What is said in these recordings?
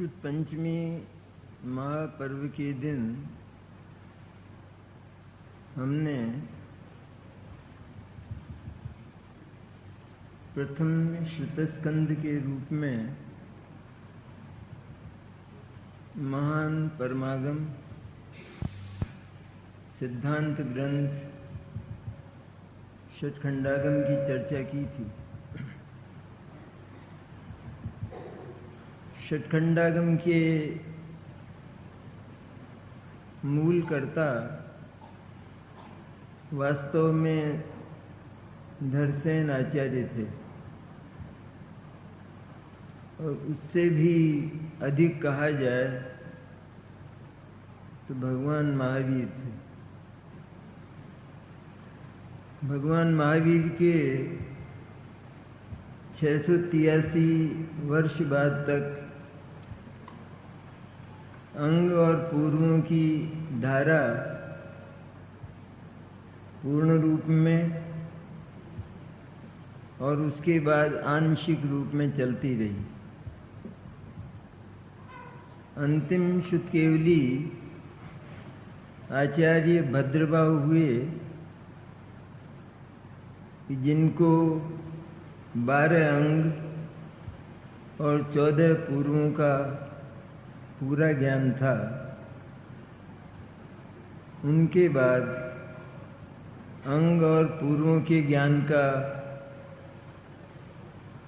शुद्ध पंचमी महापर्व के दिन हमने प्रथम श्रुतस्कंद के रूप में महान परमागम सिद्धांत ग्रंथ षटखंडागम की चर्चा की थी। षटखंडागम के मूल कर्ता वास्तव में धरसेन आचार्य थे और उससे भी अधिक कहा जाए तो भगवान महावीर थे। भगवान महावीर के 683 वर्ष बाद तक अंग और पूर्वों की धारा पूर्ण रूप में और उसके बाद आंशिक रूप में चलती रही। अंतिम शुद्ध केवली आचार्य भद्रभाव हुए जिनको 12 अंग और 14 पूर्वों का पूरा ज्ञान था। उनके बाद अंग और पूर्वों के ज्ञान का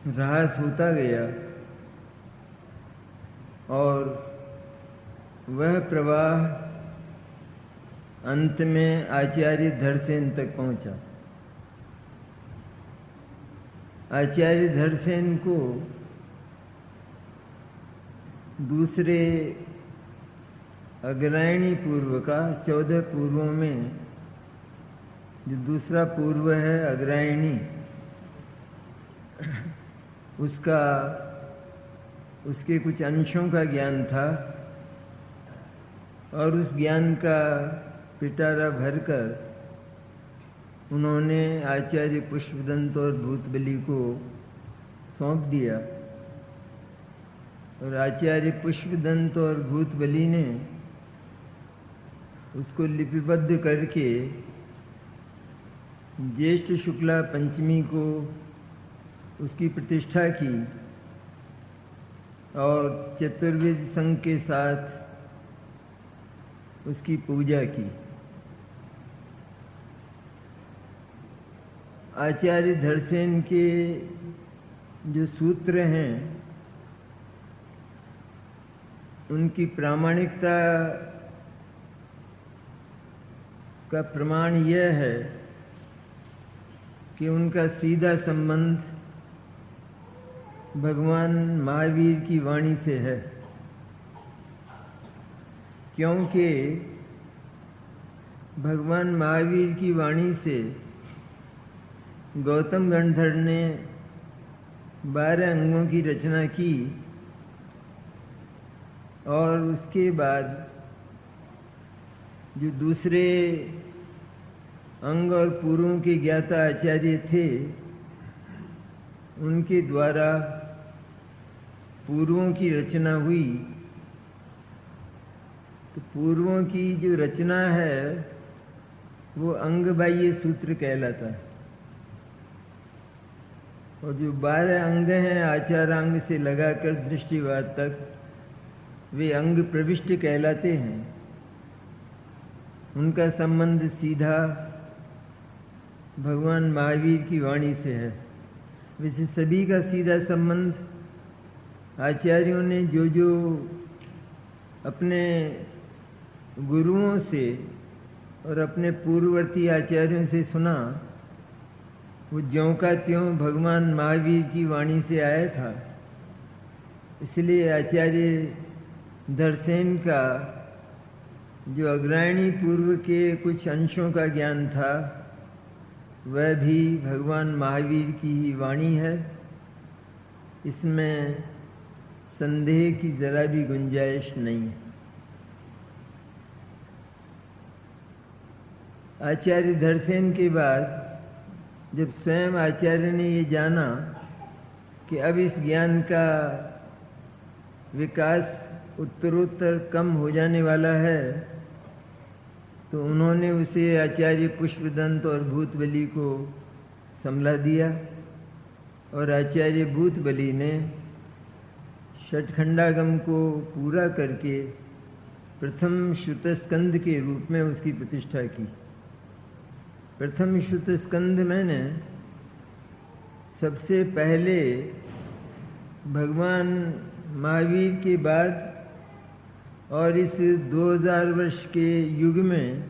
ह्रास होता गया और वह प्रवाह अंत में आचार्य धरसेन तक पहुंचा। आचार्य धरसेन को दूसरे अग्रायणी पूर्व का 14 पूर्वों में जो दूसरा पूर्व है अग्रायणी, उसके कुछ अंशों का ज्ञान था और उस ज्ञान का पिटारा भरकर उन्होंने आचार्य पुष्पदंत और भूतबली को सौंप दिया और आचार्य पुष्पदंत और भूतबली ने उसको लिपिबद्ध करके ज्येष्ठ शुक्ला पंचमी को उसकी प्रतिष्ठा की और चतुर्वेद संघ के साथ उसकी पूजा की। आचार्य धरसेन के जो सूत्र हैं उनकी प्रामाणिकता का प्रमाण यह है कि उनका सीधा संबंध भगवान महावीर की वाणी से है, क्योंकि भगवान महावीर की वाणी से गौतम गंधर्व ने 12 अंगों की रचना की और उसके बाद जो दूसरे अंग और पूर्वों के ज्ञाता आचार्य थे उनके द्वारा पूर्वों की रचना हुई। तो पूर्वों की जो रचना है वो अंग बाह्य सूत्र कहलाता है और जो 12 अंग हैं आचारांग से लगाकर दृष्टिवाद तक वे अंग प्रविष्ट कहलाते हैं। उनका संबंध सीधा भगवान महावीर की वाणी से है। वैसे सभी का सीधा संबंध आचार्यों ने जो जो अपने गुरुओं से और अपने पूर्ववर्ती आचार्यों से सुना वो ज्यों का त्यों भगवान महावीर की वाणी से आया था। इसलिए आचार्य धरसेन का जो अग्रायणी पूर्व के कुछ अंशों का ज्ञान था वह भी भगवान महावीर की ही वाणी है। इसमें संदेह की जरा भी गुंजाइश नहीं है। आचार्य धरसेन के बाद जब स्वयं आचार्य ने ये जाना कि अब इस ज्ञान का विकास उत्तरोत्तर कम हो जाने वाला है, तो उन्होंने उसे आचार्य पुष्पदंत और भूतबली को संभला दिया और आचार्य भूतबली ने षटखंडागम को पूरा करके प्रथम श्रुतस्कंद के रूप में उसकी प्रतिष्ठा की। प्रथम श्रुतस्कंद मैंने सबसे पहले भगवान महावीर के बाद और इस 2000 वर्ष के युग में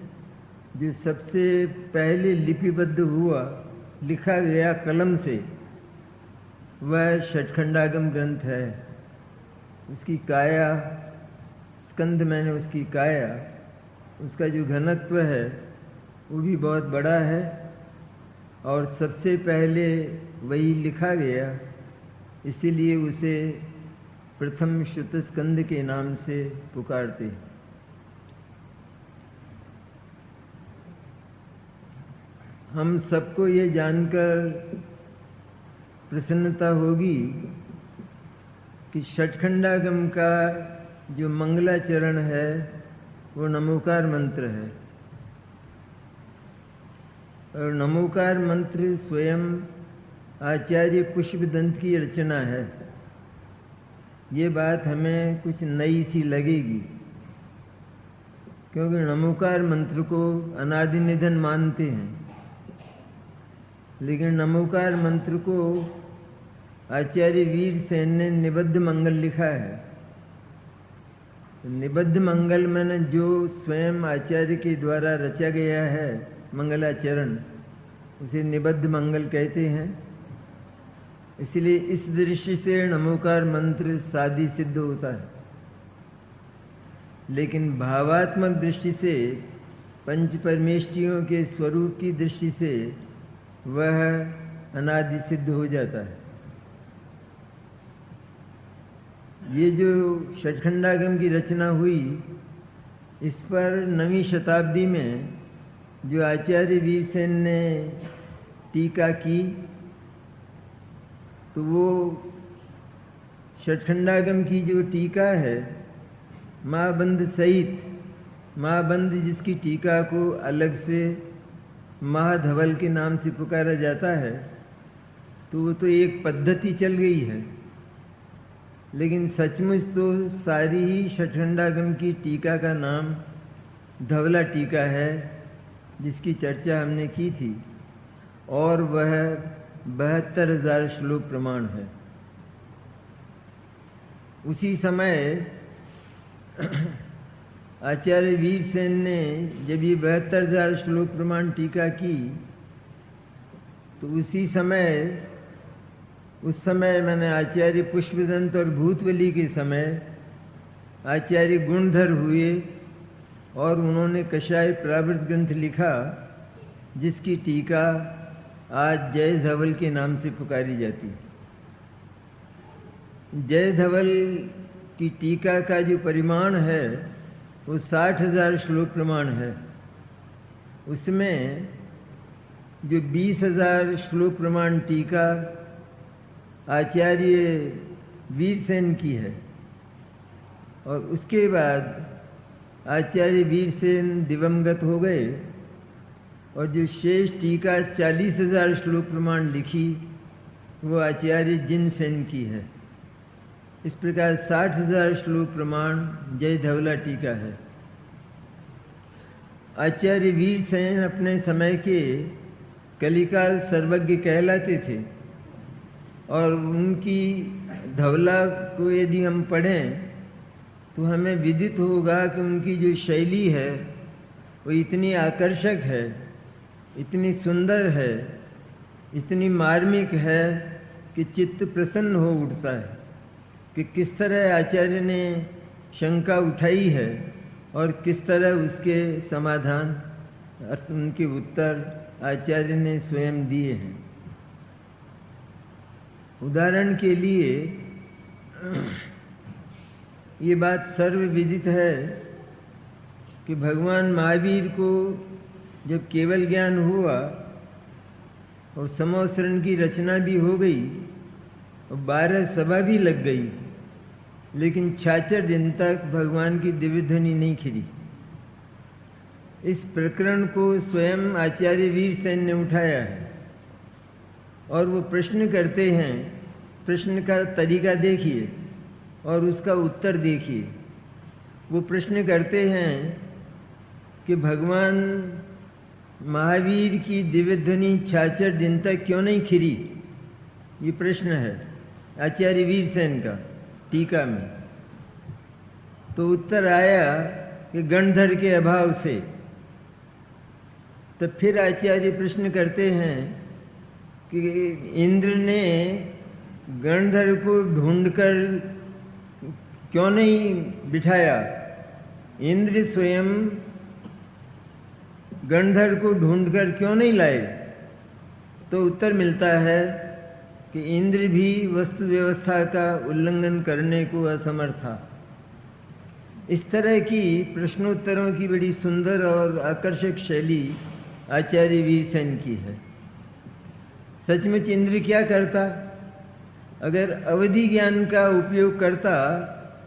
जो सबसे पहले लिपिबद्ध हुआ, लिखा गया कलम से, वह षटखंडागम ग्रंथ है। उसकी काया, स्कंद मैंने उसकी काया, उसका जो घनत्व है वो भी बहुत बड़ा है और सबसे पहले वही लिखा गया, इसीलिए उसे प्रथम श्रुतस्कंद के नाम से पुकारते। हम सबको ये जानकर प्रसन्नता होगी कि षटखंडागम का जो मंगलाचरण है वो नमोकार मंत्र है और नमोकार मंत्र स्वयं आचार्य पुष्पदंत की रचना है। ये बात हमें कुछ नई सी लगेगी क्योंकि नमोकार मंत्र को अनादि निधन मानते हैं, लेकिन नमोकार मंत्र को आचार्य वीरसेन ने निबद्ध मंगल लिखा है। निबद्ध मंगल मैंने जो स्वयं आचार्य के द्वारा रचा गया है मंगलाचरण, उसे निबद्ध मंगल कहते हैं। इसलिए इस दृष्टि से नमोकार मंत्र साधी सिद्ध होता है, लेकिन भावात्मक दृष्टि से, पंच परमेष्ठियों के स्वरूप की दृष्टि से वह अनादि सिद्ध हो जाता है। ये जो षटखंडागम की रचना हुई, इस पर 9वीं शताब्दी में जो आचार्य वीरसेन ने टीका की, तो वो षटखंडागम की जो टीका है, महाबंध सहित, महाबंध जिसकी टीका को अलग से महाधवल के नाम से पुकारा जाता है, तो वो तो एक पद्धति चल गई है, लेकिन सचमुच तो सारी ही षटखंडागम की टीका का नाम धवला टीका है, जिसकी चर्चा हमने की थी, और वह 72,000 श्लोक प्रमाण है। उसी समय आचार्य वीरसेन ने जब ये 72,000 श्लोक प्रमाण टीका की, तो उस समय मैंने आचार्य पुष्पदंत और भूतबली के समय आचार्य गुणधर हुए और उन्होंने कषाय प्रावृत ग्रंथ लिखा, जिसकी टीका आज जय धवल के नाम से पुकारी जाती है। जय धवल की टीका का जो परिमाण है वो 60,000 श्लोक प्रमाण है। उसमें जो 20,000 श्लोक प्रमाण टीका आचार्य वीरसेन की है, और उसके बाद आचार्य वीरसेन दिवंगत हो गए, और जो शेष टीका 40,000 श्लोक प्रमाण लिखी वो आचार्य जिनसेन की है। इस प्रकार 60,000 श्लोक प्रमाण जय धवला टीका है। आचार्य वीरसेन अपने समय के कलिकाल सर्वज्ञ कहलाते थे, और उनकी धवला को यदि हम पढ़ें तो हमें विदित होगा कि उनकी जो शैली है वो इतनी आकर्षक है, इतनी सुंदर है, इतनी मार्मिक है कि चित्त प्रसन्न हो उठता है कि किस तरह आचार्य ने शंका उठाई है और किस तरह उसके समाधान, उनके उत्तर आचार्य ने स्वयं दिए हैं। उदाहरण के लिए ये बात सर्वविदित है कि भगवान महावीर को जब केवल ज्ञान हुआ और समवसरण की रचना भी हो गई और 12 सभा भी लग गई, लेकिन 66 दिन तक भगवान की दिव्य ध्वनि नहीं खिली। इस प्रकरण को स्वयं आचार्य वीरसेन ने उठाया है और वो प्रश्न करते हैं। प्रश्न का तरीका देखिए और उसका उत्तर देखिए। वो प्रश्न करते हैं कि भगवान महावीर की दिव्य ध्वनि 66 दिन तक क्यों नहीं खिली। ये प्रश्न है आचार्य वीरसेन का टीका में। तो उत्तर आया कि गणधर के अभाव से। तो फिर आचार्य प्रश्न करते हैं कि इंद्र ने गणधर को ढूंढकर क्यों नहीं बिठाया। इंद्र स्वयं गणधर को ढूंढकर क्यों नहीं लाए। तो उत्तर मिलता है कि इंद्र भी वस्तु व्यवस्था का उल्लंघन करने को असमर्थ था। इस तरह की प्रश्नोत्तरों की बड़ी सुंदर और आकर्षक शैली आचार्य वीरसेन की है। सचमुच इंद्र क्या करता। अगर अवधि ज्ञान का उपयोग करता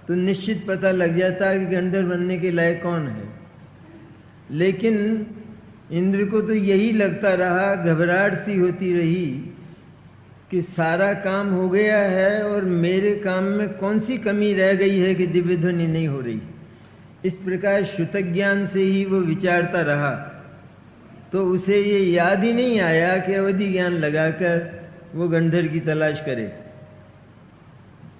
तो निश्चित पता लग जाता कि गंधर्व बनने के लायक कौन है। लेकिन इंद्र को तो यही लगता रहा, घबराहट सी होती रही कि सारा काम हो गया है और मेरे काम में कौन सी कमी रह गई है कि दिव्य ध्वनि नहीं हो रही। इस प्रकार श्रुतक ज्ञान से ही वो विचारता रहा। तो उसे ये याद ही नहीं आया कि अवधि ज्ञान लगाकर वो गंधर्व की तलाश करे,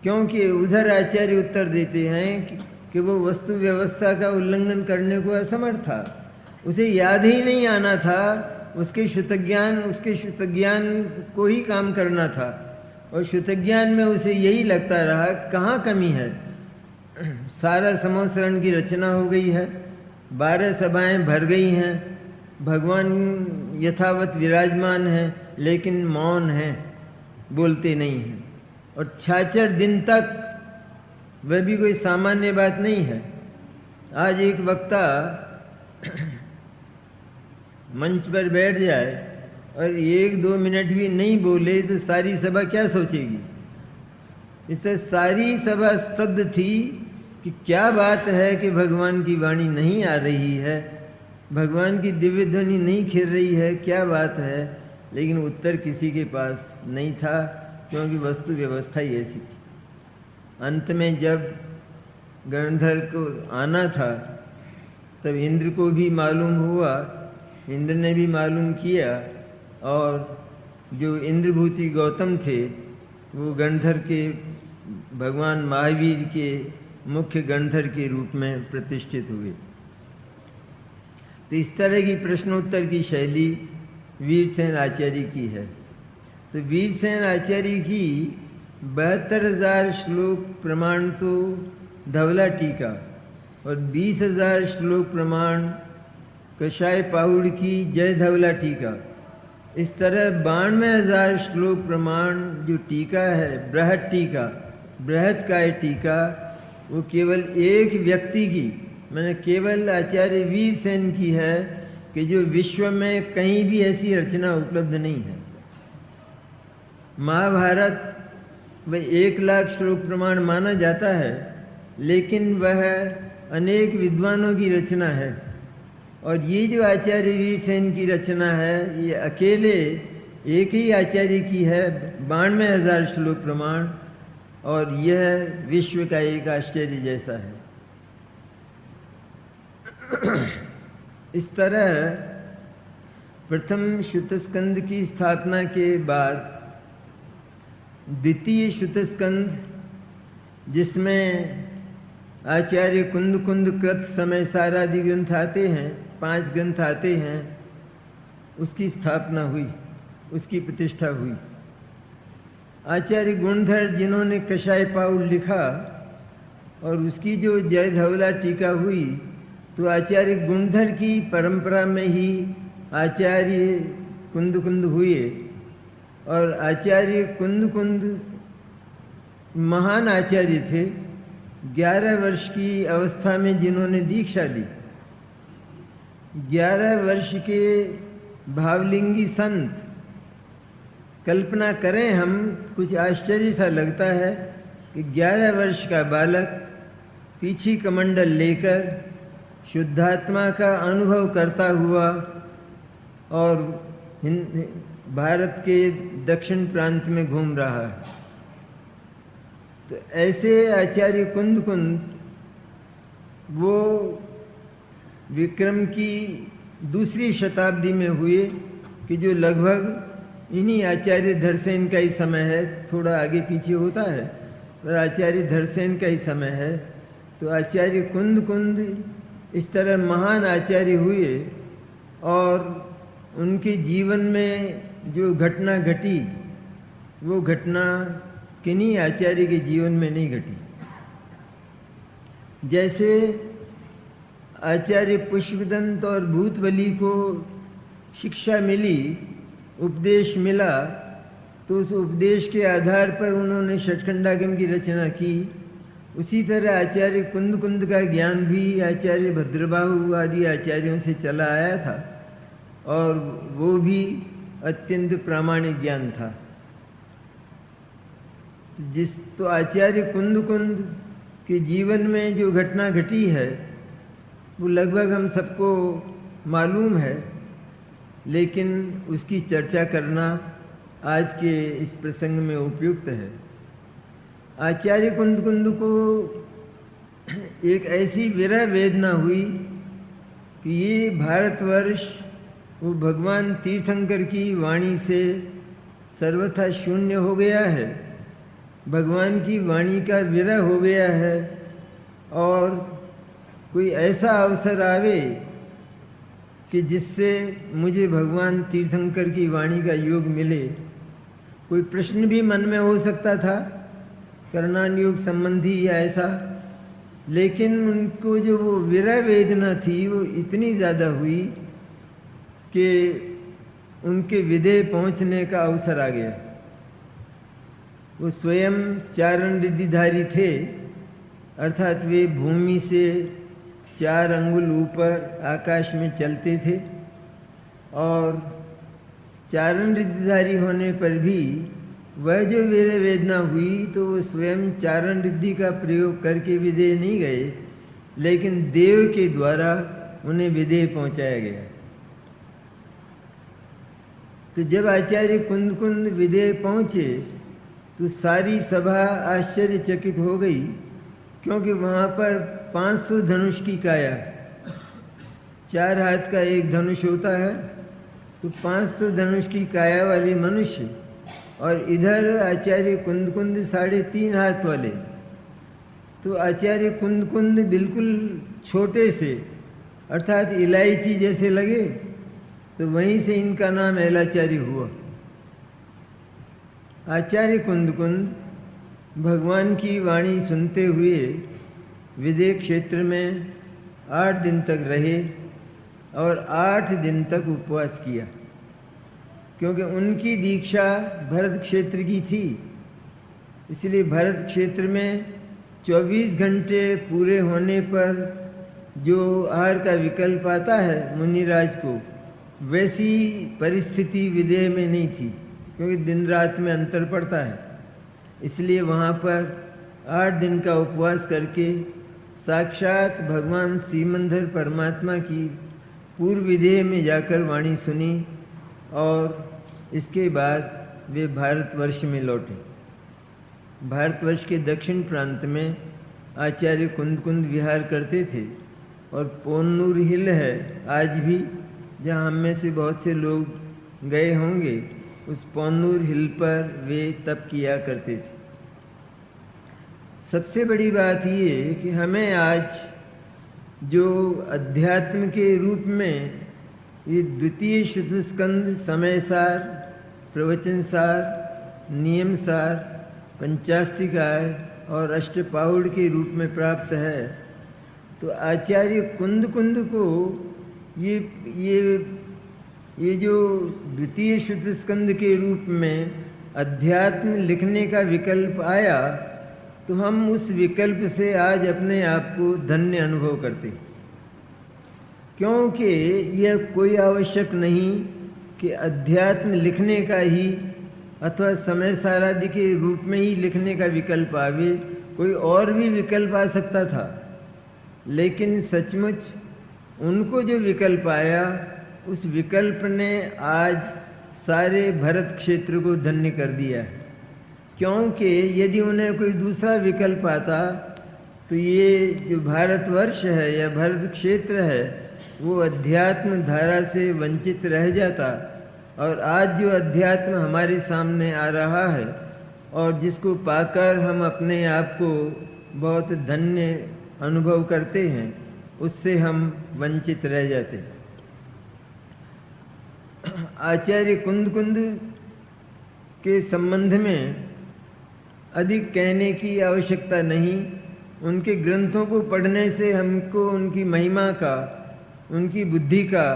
क्योंकि उधर आचार्य उत्तर देते हैं कि वो वस्तु व्यवस्था का उल्लंघन करने को असमर्थ था। उसे याद ही नहीं आना था। उसके श्रुतक ज्ञान को ही काम करना था और श्रुतक ज्ञान में उसे यही लगता रहा कहाँ कमी है। सारा समोसरण की रचना हो गई है, 12 सभाएं भर गई हैं, भगवान यथावत विराजमान हैं लेकिन मौन हैं, बोलते नहीं हैं। और 66 दिन तक वह भी कोई सामान्य बात नहीं है। आज एक वक्ता मंच पर बैठ जाए और 1-2 मिनट भी नहीं बोले तो सारी सभा क्या सोचेगी। इस तरह सारी सभा स्तब्ध थी कि क्या बात है कि भगवान की वाणी नहीं आ रही है, भगवान की दिव्य ध्वनि नहीं खिल रही है, क्या बात है। लेकिन उत्तर किसी के पास नहीं था, क्योंकि वस्तु व्यवस्था ही ऐसी थी। अंत में जब गणधर को आना था तब इंद्र को भी मालूम हुआ, इंद्र ने भी मालूम किया और जो इंद्रभूति गौतम थे वो गणधर के भगवान महावीर के मुख्य गणधर के रूप में प्रतिष्ठित हुए। तो इस तरह की प्रश्नोत्तर की शैली वीरसेन आचार्य की है। तो वीरसेन आचार्य की 72,000 श्लोक प्रमाण तो धवला टीका और 20,000 श्लोक प्रमाण कषाय पाहुड़ की जय धवला टीका। इस तरह 92,000 श्लोक प्रमाण जो टीका है बृहद टीका, बृहदकाय टीका, वो केवल एक व्यक्ति की, मैंने केवल आचार्य वीरसेन की है कि जो विश्व में कहीं भी ऐसी रचना उपलब्ध नहीं है। महाभारत वह 1,00,000 श्लोक प्रमाण माना जाता है, लेकिन वह अनेक विद्वानों की रचना है। और ये जो आचार्य वीरसेन की रचना है ये अकेले एक ही आचार्य की है, 92,000 श्लोक प्रमाण, और यह विश्व का एक आश्चर्य जैसा है। इस तरह प्रथम श्रुतस्कंद की स्थापना के बाद द्वितीय श्रुतस्कंद, जिसमें आचार्य कुंद कुंद कृत समय सारादि ग्रंथ आते हैं, 5 ग्रंथ आते हैं, उसकी स्थापना हुई, उसकी प्रतिष्ठा हुई। आचार्य गुणधर जिन्होंने कषाय पाहुड़ लिखा और उसकी जो जय धवला टीका हुई, तो आचार्य गुणधर की परंपरा में ही आचार्य कुंद कुंद हुए। और आचार्य कुंद कुंद महान आचार्य थे। 11 वर्ष की अवस्था में जिन्होंने दीक्षा ली, 11 वर्ष के भावलिंगी संत, कल्पना करें हम, कुछ आश्चर्य सा लगता है कि 11 वर्ष का बालक पीछी कमंडल लेकर शुद्धात्मा का अनुभव करता हुआ और भारत के दक्षिण प्रांत में घूम रहा है। तो ऐसे आचार्य कुंद वो विक्रम की दूसरी शताब्दी में हुए कि जो लगभग इन्हीं आचार्य धरसेन का ही समय है, थोड़ा आगे पीछे होता है पर आचार्य धरसेन का ही समय है। तो आचार्य कुंद इस तरह महान आचार्य हुए और उनके जीवन में जो घटना घटी वो घटना किन्हीं आचार्य के जीवन में नहीं घटी। जैसे आचार्य पुष्पदंत और भूतबली को शिक्षा मिली, उपदेश मिला, तो उस उपदेश के आधार पर उन्होंने षटखंडागम की रचना की। उसी तरह आचार्य कुंद का ज्ञान भी आचार्य भद्रबाहु आदि आचार्यों से चला आया था और वो भी अत्यंत प्रामाणिक ज्ञान था। तो आचार्य कुंद के जीवन में जो घटना घटी है वो लगभग हम सबको मालूम है, लेकिन उसकी चर्चा करना आज के इस प्रसंग में उपयुक्त है। आचार्य कुंद को एक ऐसी विरह वेदना हुई कि ये भारतवर्ष वो भगवान तीर्थंकर की वाणी से सर्वथा शून्य हो गया है, भगवान की वाणी का विरह हो गया है और कोई ऐसा अवसर आवे कि जिससे मुझे भगवान तीर्थंकर की वाणी का योग मिले। कोई प्रश्न भी मन में हो सकता था करणान योग संबंधी या ऐसा, लेकिन उनको जो वो विरह वेदना थी वो इतनी ज्यादा हुई कि उनके विदेह पहुंचने का अवसर आ गया। वो स्वयं चारण रिद्धिधारी थे, अर्थात वे भूमि से 4 अंगुल ऊपर आकाश में चलते थे और चारण रिद्धिधारी होने पर भी वह जो विरह वेदना हुई तो वो स्वयं चारण रिद्धि का प्रयोग करके विदेह नहीं गए, लेकिन देव के द्वारा उन्हें विदेह पहुंचाया गया। तो जब आचार्य कुंद विदेह पहुंचे तो सारी सभा आश्चर्यचकित हो गई, क्योंकि वहां पर 500 धनुष की काया, 4 हाथ का एक धनुष होता है, तो 500 धनुष की काया वाले मनुष्य और इधर आचार्य कुंद 3.5 हाथ वाले। तो आचार्य कुंद बिल्कुल छोटे से, अर्थात इलायची जैसे लगे, तो वहीं से इनका नाम एलाचार्य हुआ। आचार्य कुंद भगवान की वाणी सुनते हुए विदेह क्षेत्र में 8 दिन तक रहे और 8 दिन तक उपवास किया, क्योंकि उनकी दीक्षा भरत क्षेत्र की थी। इसलिए भरत क्षेत्र में 24 घंटे पूरे होने पर जो आहार का विकल्प आता है मुनिराज को, वैसी परिस्थिति विदेह में नहीं थी, क्योंकि दिन रात में अंतर पड़ता है। इसलिए वहाँ पर 8 दिन का उपवास करके साक्षात भगवान श्रीमंधर परमात्मा की पूर्व विदेह में जाकर वाणी सुनी और इसके बाद वे भारतवर्ष में लौटे। भारतवर्ष के दक्षिण प्रांत में आचार्य कुंद विहार करते थे और पोन्नूर हिल है आज भी, जहाँ हम में से बहुत से लोग गए होंगे। उस पोन्नूर हिल पर वे तप किया करते थे। सबसे बड़ी बात ये कि हमें आज जो अध्यात्म के रूप में ये द्वितीय श्रुतस्कंद समयसार, प्रवचनसार, नियमसार, पंचास्तिकाय और अष्टपाहुड़ के रूप में प्राप्त है, तो आचार्य कुंद को ये जो द्वितीय श्रुतस्कंद के रूप में अध्यात्म लिखने का विकल्प आया, तो हम उस विकल्प से आज अपने आप को धन्य अनुभव करते, क्योंकि यह कोई आवश्यक नहीं कि अध्यात्म लिखने का ही अथवा समय सारादि के रूप में ही लिखने का विकल्प आवे, कोई और भी विकल्प आ सकता था, लेकिन सचमुच उनको जो विकल्प आया उस विकल्प ने आज सारे भरत क्षेत्र को धन्य कर दिया है। क्योंकि यदि उन्हें कोई दूसरा विकल्प आता तो ये जो भारतवर्ष है या भरत क्षेत्र है वो अध्यात्म धारा से वंचित रह जाता। और आज जो अध्यात्म हमारे सामने आ रहा है और जिसको पाकर हम अपने आप को बहुत धन्य अनुभव करते हैं, उससे हम वंचित रह जाते। आचार्य कुंद के संबंध में अधिक कहने की आवश्यकता नहीं। उनके ग्रंथों को पढ़ने से हमको उनकी महिमा का, उनकी बुद्धि का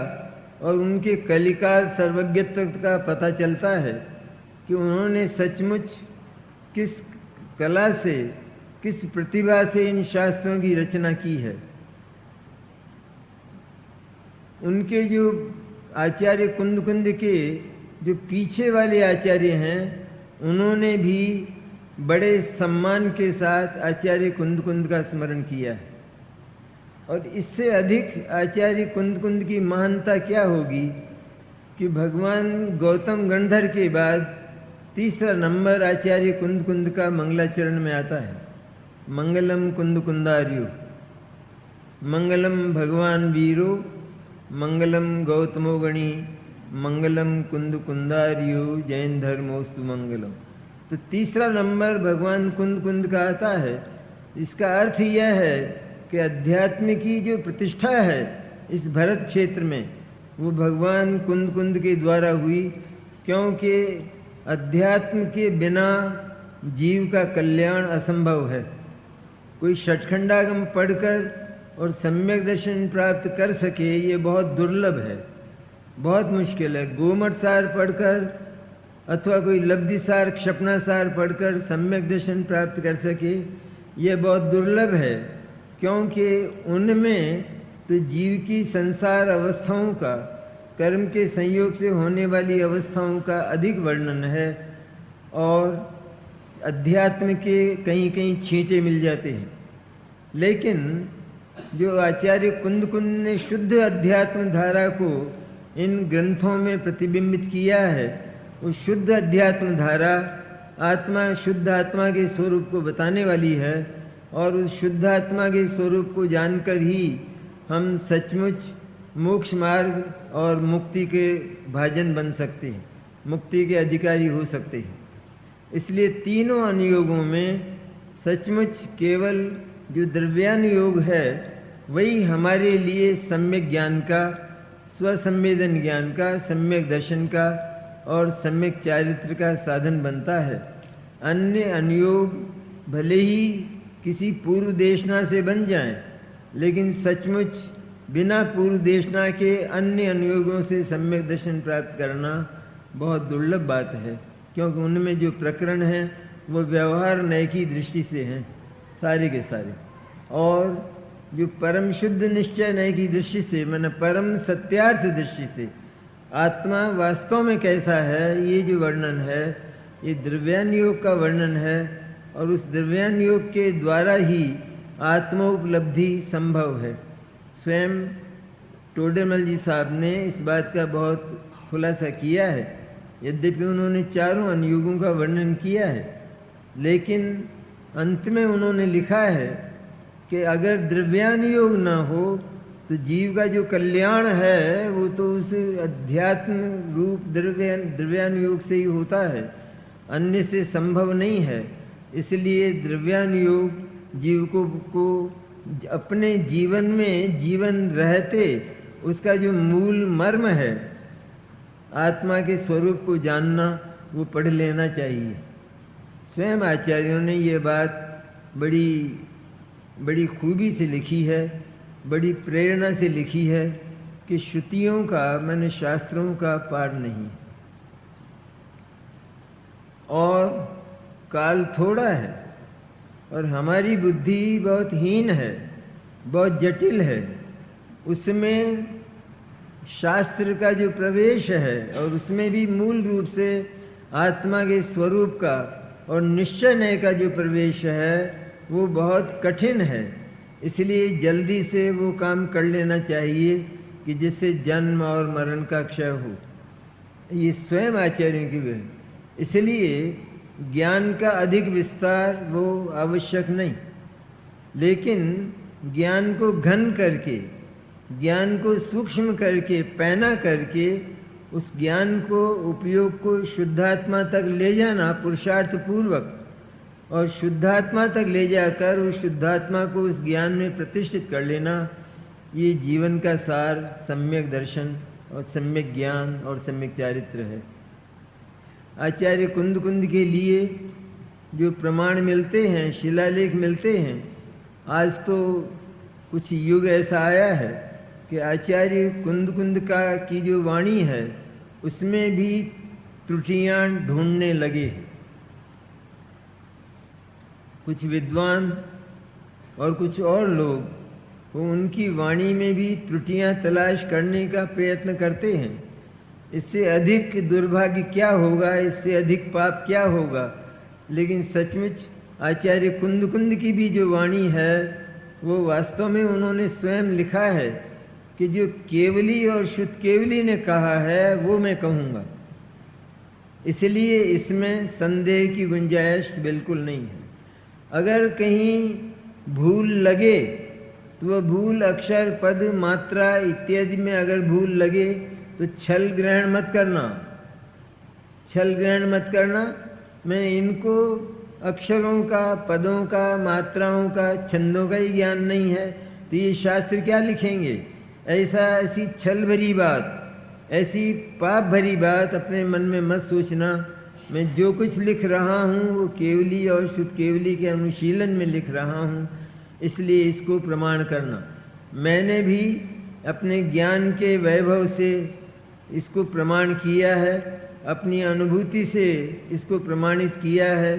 और उनके कलिकाल सर्वज्ञत्व का पता चलता है कि उन्होंने सचमुच किस कला से, किस प्रतिभा से इन शास्त्रों की रचना की है। उनके जो आचार्य कुंद के जो पीछे वाले आचार्य हैं, उन्होंने भी बड़े सम्मान के साथ आचार्य कुंद का स्मरण किया है। और इससे अधिक आचार्य कुंद की महानता क्या होगी कि भगवान गौतम गंधर के बाद तीसरा नंबर आचार्य कुंद का मंगलाचरण में आता है। मंगलम कुंदार्यो, मंगलम भगवान वीरो, मंगलम गौतमो गणी, मंगलम कुंदार्यो, जैन धर्मोस्तु मंगलम। तो तीसरा नंबर भगवान कुंद का आता है। इसका अर्थ यह है कि अध्यात्म की जो प्रतिष्ठा है इस भरत क्षेत्र में वो भगवान कुंद के द्वारा हुई, क्योंकि अध्यात्म के बिना जीव का कल्याण असंभव है। कोई षटखंडागम पढ़कर और सम्यक दर्शन प्राप्त कर सके ये बहुत दुर्लभ है, बहुत मुश्किल है। गोमठ सार पढ़कर अथवा कोई लब्धि सार, क्षपना सार पढ़कर सम्यक दर्शन प्राप्त कर सके ये बहुत दुर्लभ है, क्योंकि उनमें तो जीव की संसार अवस्थाओं का, कर्म के संयोग से होने वाली अवस्थाओं का अधिक वर्णन है और अध्यात्म के कहीं कहीं छींटे मिल जाते हैं। लेकिन जो आचार्य कुंद ने शुद्ध अध्यात्म धारा को इन ग्रंथों में प्रतिबिंबित किया है, उस शुद्ध अध्यात्म धारा आत्मा, शुद्ध आत्मा के स्वरूप को बताने वाली है। और उस शुद्ध आत्मा के स्वरूप को जानकर ही हम सचमुच मोक्ष मार्ग और मुक्ति के भाजन बन सकते हैं, मुक्ति के अधिकारी हो सकते हैं। इसलिए तीनों अनुयोगों में सचमुच केवल जो द्रव्यानुयोग है वही हमारे लिए सम्यक ज्ञान का, स्वसंवेदन ज्ञान का, सम्यक दर्शन का और सम्यक चारित्र का साधन बनता है। अन्य अनुयोग भले ही किसी पूर्व देशना से बन जाएं, लेकिन सचमुच बिना पूर्व देशना के अन्य अनुयोगों से सम्यक दर्शन प्राप्त करना बहुत दुर्लभ बात है, क्योंकि उनमें जो प्रकरण हैं वो व्यवहार नय की दृष्टि से हैं सारे के सारे। और जो परम शुद्ध निश्चय नय की दृष्टि से, माने परम सत्यार्थ दृष्टि से आत्मा वास्तव में कैसा है, ये जो वर्णन है ये द्रव्यानुयोग का वर्णन है। और उस द्रव्यानुयोग के द्वारा ही आत्मोपलब्धि संभव है। स्वयं टोडेमल जी साहब ने इस बात का बहुत खुलासा किया है। यद्यपि उन्होंने चारों अनुयोगों का वर्णन किया है, लेकिन अंत में उन्होंने लिखा है कि अगर द्रव्यानुयोग न हो तो जीव का जो कल्याण है वो तो उस अध्यात्म रूप द्रव्यानुयोग से ही होता है, अन्य से संभव नहीं है। इसलिए द्रव्यानुयोग जीव को अपने जीवन में जीवन रहते उसका जो मूल मर्म है, आत्मा के स्वरूप को जानना, वो पढ़ लेना चाहिए। स्वयं आचार्यों ने ये बात बड़ी खूबी से लिखी है, बड़ी प्रेरणा से लिखी है कि श्रुतियों का, माने शास्त्रों का पार नहीं और काल थोड़ा है और हमारी बुद्धि बहुत हीन है, बहुत जटिल है। उसमें शास्त्र का जो प्रवेश है और उसमें भी मूल रूप से आत्मा के स्वरूप का और निश्चय का जो प्रवेश है वो बहुत कठिन है। इसलिए जल्दी से वो काम कर लेना चाहिए कि जिससे जन्म और मरण का क्षय हो। ये स्वयं आचार्यों की वे। इसलिए ज्ञान का अधिक विस्तार वो आवश्यक नहीं, लेकिन ज्ञान को घन करके, ज्ञान को सूक्ष्म करके, पैना करके उस ज्ञान को, उपयोग को शुद्धात्मा तक ले जाना पुरुषार्थ पूर्वक, और शुद्धात्मा तक ले जाकर उस शुद्धात्मा को उस ज्ञान में प्रतिष्ठित कर लेना, ये जीवन का सार, सम्यक दर्शन और सम्यक ज्ञान और सम्यक चारित्र है। आचार्य कुंद कुंद के लिए जो प्रमाण मिलते हैं, शिलालेख मिलते हैं, आज तो कुछ युग ऐसा आया है कि आचार्य कुंद कुंद का की जो वाणी है उसमें भी त्रुटियां ढूंढने लगे। कुछ विद्वान और कुछ और लोग वो उनकी वाणी में भी त्रुटियां तलाश करने का प्रयत्न करते हैं। इससे अधिक दुर्भाग्य क्या होगा, इससे अधिक पाप क्या होगा। लेकिन सचमुच आचार्य कुंद कुंद की भी जो वाणी है वो वास्तव में उन्होंने स्वयं लिखा है कि जो केवली और शुद्ध केवली ने कहा है वो मैं कहूँगा। इसलिए इसमें संदेह की गुंजाइश बिल्कुल नहीं है। अगर कहीं भूल लगे तो वह भूल अक्षर, पद, मात्रा इत्यादि में अगर भूल लगे तो छल ग्रहण मत करना, छल ग्रहण मत करना। मैं इनको अक्षरों का, पदों का, मात्राओं का, छंदों का ही ज्ञान नहीं है तो ये शास्त्र क्या लिखेंगे। ऐसी छल भरी बात, ऐसी पाप भरी बात अपने मन में मत सोचना। मैं जो कुछ लिख रहा हूँ वो केवली और शुद्ध केवली के अनुशीलन में लिख रहा हूँ, इसलिए इसको प्रमाण करना। मैंने भी अपने ज्ञान के वैभव से इसको प्रमाण किया है, अपनी अनुभूति से इसको प्रमाणित किया है,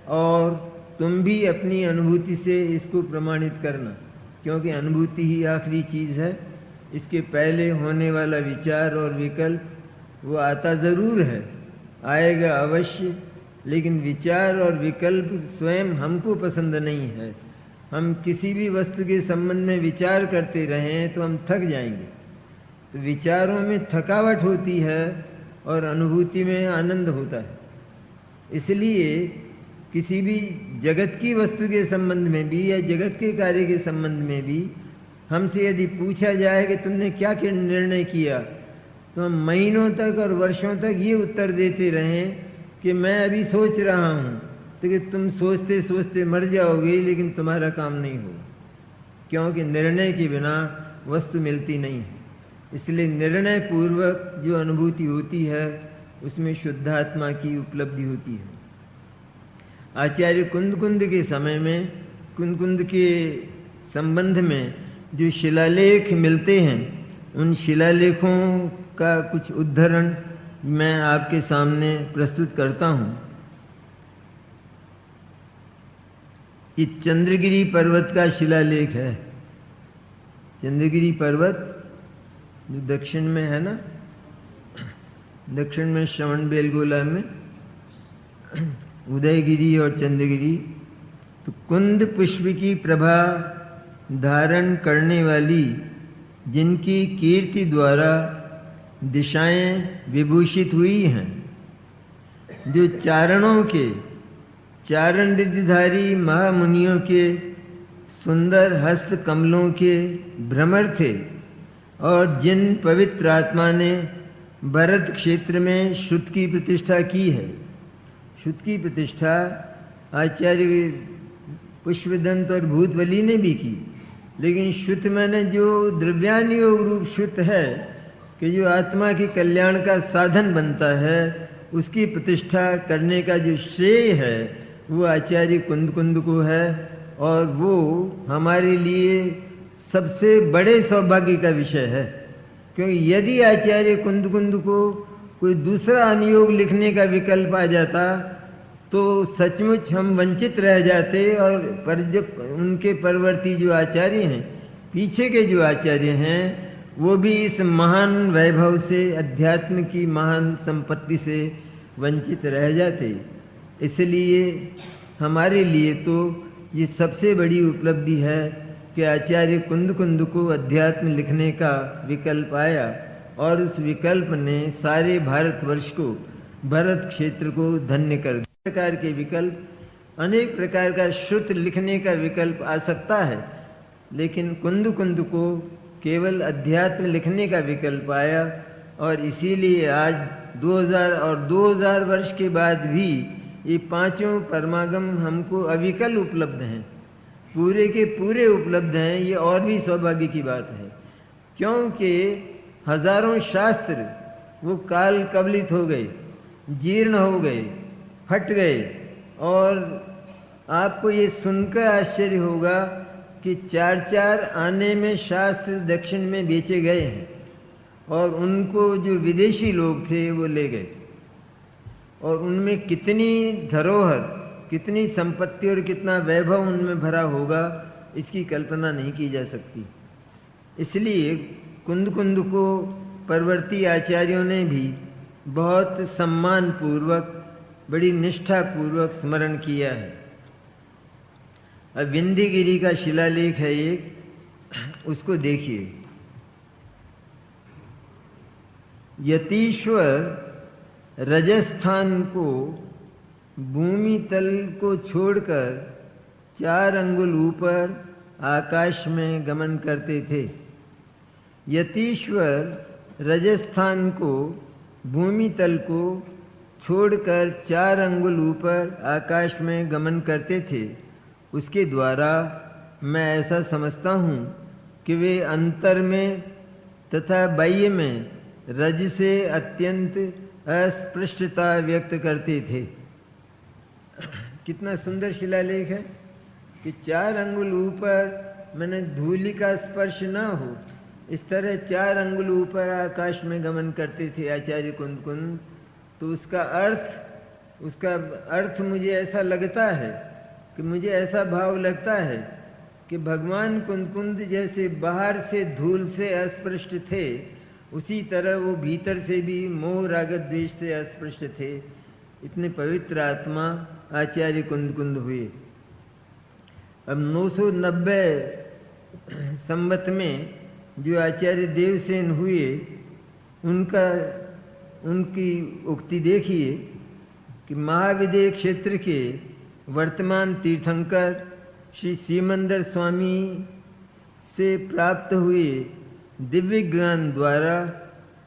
और तुम भी अपनी अनुभूति से इसको प्रमाणित करना, क्योंकि अनुभूति ही आखिरी चीज़ है। इसके पहले होने वाला विचार और विकल्प वो आता ज़रूर है, आएगा अवश्य, लेकिन विचार और विकल्प स्वयं हमको पसंद नहीं है। हम किसी भी वस्तु के संबंध में विचार करते रहें तो हम थक जाएंगे। तो विचारों में थकावट होती है और अनुभूति में आनंद होता है। इसलिए किसी भी जगत की वस्तु के संबंध में भी या जगत के कार्य के संबंध में भी हमसे यदि पूछा जाए कि तुमने क्या निर्णय किया, तो हम महीनों तक और वर्षों तक ये उत्तर देते रहें कि मैं अभी सोच रहा हूँ। तो कि तुम सोचते सोचते मर जाओगे, लेकिन तुम्हारा काम नहीं होगा, क्योंकि निर्णय के बिना वस्तु मिलती नहीं है। इसलिए निर्णय पूर्वक जो अनुभूति होती है उसमें शुद्धात्मा की उपलब्धि होती है। आचार्य कुंद कुंद के समय में, कुंद कुंद के संबंध में जो शिलालेख मिलते हैं, उन शिलालेखों का कुछ उद्धरण मैं आपके सामने प्रस्तुत करता हूँ। ये चंद्रगिरी पर्वत का शिलालेख है। चंद्रगिरी पर्वत जो दक्षिण में है ना, दक्षिण में श्रवण बेलगोला में उदयगिरी और चंद्रगिरी। तो कुंद पुष्प की प्रभा धारण करने वाली, जिनकी कीर्ति द्वारा दिशाएं विभूषित हुई हैं, जो चारणों के, चारण रिद्धिधारी महामुनियों के सुंदर हस्त कमलों के भ्रमर थे, और जिन पवित्र आत्मा ने भरत क्षेत्र में श्रुत की प्रतिष्ठा की है। श्रुत की प्रतिष्ठा आचार्य पुष्पदंत और भूतवली ने भी की, लेकिन श्रुत मैंने जो द्रव्यानुयोग रूप श्रुत है कि जो आत्मा के कल्याण का साधन बनता है, उसकी प्रतिष्ठा करने का जो श्रेय है वो आचार्य कुंद कुंद को है, और वो हमारे लिए सबसे बड़े सौभाग्य का विषय है। क्योंकि यदि आचार्य कुंद कुंद को कोई दूसरा अनुयोग लिखने का विकल्प आ जाता तो सचमुच हम वंचित रह जाते, और जब उनके परवर्ती जो आचार्य हैं, पीछे के जो आचार्य हैं, वो भी इस महान वैभव से, अध्यात्म की महान संपत्ति से वंचित रह जाते। इसलिए हमारे लिए तो ये सबसे बड़ी उपलब्धि है कि आचार्य कुंद कुंद को अध्यात्म लिखने का विकल्प आया और उस विकल्प ने सारे भारतवर्ष को, भरत क्षेत्र को धन्य कर दिया। प्रकार के विकल्प, अनेक प्रकार का श्रुत लिखने का विकल्प आ सकता है, लेकिन कुंद कुंद को केवल अध्यात्म लिखने का विकल्प आया और इसीलिए आज 2000 वर्ष के बाद भी ये पांचों परमागम हमको अविकल उपलब्ध हैं, पूरे के पूरे उपलब्ध हैं। ये और भी सौभाग्य की बात है, क्योंकि हजारों शास्त्र वो काल कबलित हो गए, जीर्ण हो गए, फट गए। और आपको ये सुनकर आश्चर्य होगा कि 4 आने में शास्त्र दक्षिण में बेचे गए हैं और उनको जो विदेशी लोग थे वो ले गए। और उनमें कितनी धरोहर, कितनी संपत्ति और कितना वैभव उनमें भरा होगा, इसकी कल्पना नहीं की जा सकती। इसलिए कुंद कुंद को परवर्ती आचार्यों ने भी बहुत सम्मान पूर्वक, बड़ी निष्ठा पूर्वक स्मरण किया है। अब विंध्यगिरि का शिलालेख है एक, उसको देखिए। यतीश्वर राजस्थान को भूमि तल को छोड़कर 4 अंगुल ऊपर आकाश में गमन करते थे। यतीश्वर राजस्थान को भूमि तल को छोड़कर 4 अंगुल ऊपर आकाश में गमन करते थे। उसके द्वारा मैं ऐसा समझता हूँ कि वे अंतर में तथा बाह्य में रज से अत्यंत अस्पृष्टता व्यक्त करते थे। कितना सुंदर शिलालेख है कि 4 अंगुल ऊपर मैंने धूलि का स्पर्श न हो, इस तरह 4 अंगुल ऊपर आकाश में गमन करते थे आचार्य कुंद कुंद। तो उसका अर्थ मुझे ऐसा लगता है कि मुझे ऐसा भाव लगता है कि भगवान कुंद कुंद जैसे बाहर से धूल से अस्पृष्ट थे, उसी तरह वो भीतर से भी मोह रागत द्वेष से अस्पृष्ट थे। इतने पवित्र आत्मा आचार्य कुंद कुंद हुए। अब 990 संवत में जो आचार्य देवसेन हुए, उनकी उक्ति देखिए कि महाविदेह क्षेत्र के वर्तमान तीर्थंकर श्री सीमंदर स्वामी से प्राप्त हुए दिव्य ज्ञान द्वारा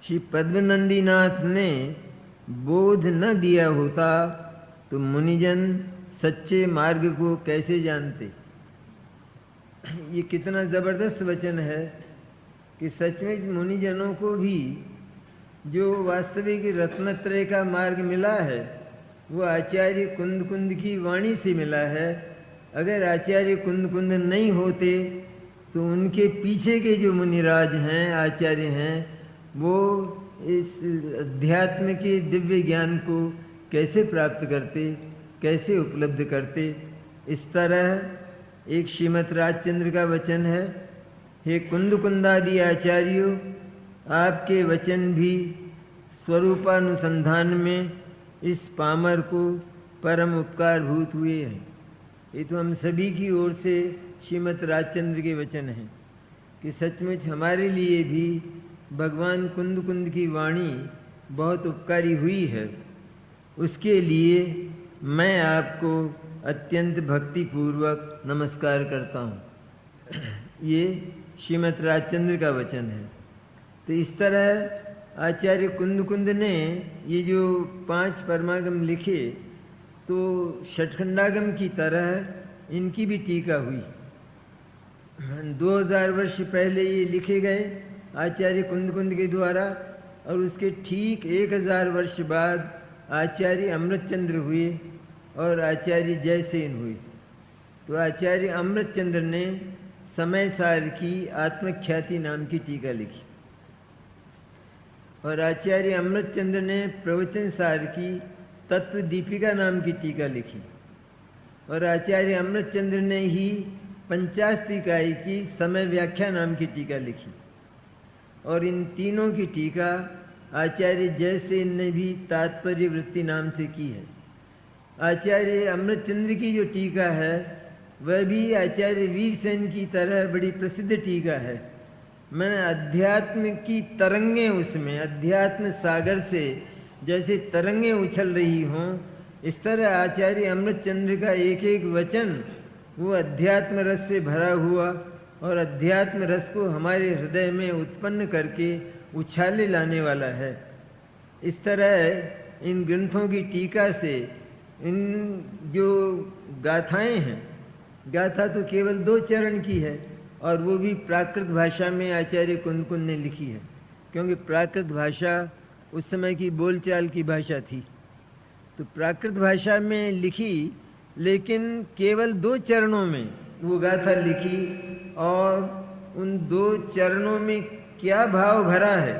श्री पद्मनंदीनाथ ने बोध न दिया होता तो मुनिजन सच्चे मार्ग को कैसे जानते। ये कितना जबरदस्त वचन है कि सचमुच मुनिजनों को भी जो वास्तविक रत्नत्रय का मार्ग मिला है वो आचार्य कुंद कुंद की वाणी से मिला है। अगर आचार्य कुंद कुंद नहीं होते तो उनके पीछे के जो मुनिराज हैं, आचार्य हैं, वो इस अध्यात्म के दिव्य ज्ञान को कैसे प्राप्त करते, कैसे उपलब्ध करते। इस तरह एक श्रीमद् राजचंद्र का वचन है, हे कुंद कुंदादि आचार्यों, आपके वचन भी स्वरूपानुसंधान में इस पामर को परम उपकार भूत हुए हैं। ये तो हम सभी की ओर से श्रीमद् राजचंद्र के वचन हैं कि सचमुच हमारे लिए भी भगवान कुंद कुंद की वाणी बहुत उपकारी हुई है। उसके लिए मैं आपको अत्यंत भक्ति पूर्वक नमस्कार करता हूँ। ये श्रीमद् राजचंद्र का वचन है। तो इस तरह आचार्य कुंद कुंद ने ये जो 5 परमागम लिखे, तो षटखंडागम की तरह इनकी भी टीका हुई। 2000 वर्ष पहले ये लिखे गए आचार्य कुंद कुंद के द्वारा, और उसके ठीक 1000 वर्ष बाद आचार्य अमृतचंद्र हुए और आचार्य जयसेन हुए। तो आचार्य अमृतचंद्र ने समय सार की आत्मख्याति नाम की टीका लिखी और आचार्य अमृतचंद्र ने प्रवचन सार की तत्व दीपिका नाम की टीका लिखी और आचार्य अमृतचंद्र ने ही पंचास्तिकाय की समय व्याख्या नाम की टीका लिखी। और इन तीनों की टीका आचार्य जयसेन ने भी तात्पर्य वृत्ति नाम से की है। आचार्य अमृतचंद्र की जो टीका है वह भी आचार्य वीरसेन की तरह बड़ी प्रसिद्ध टीका है। मैंने अध्यात्म की तरंगें, उसमें अध्यात्म सागर से जैसे तरंगें उछल रही हों, इस तरह आचार्य अमृतचंद्र का एक एक वचन वो अध्यात्म रस से भरा हुआ और अध्यात्म रस को हमारे हृदय में उत्पन्न करके उछाले लाने वाला है। इस तरह इन ग्रंथों की टीका से इन जो गाथाएं हैं, गाथा तो केवल 2 चरण की है और वो भी प्राकृत भाषा में आचार्य कुंद ने लिखी है, क्योंकि प्राकृत भाषा उस समय की बोलचाल की भाषा थी। तो प्राकृत भाषा में लिखी, लेकिन केवल 2 चरणों में वो गाथा लिखी और उन 2 चरणों में क्या भाव भरा है,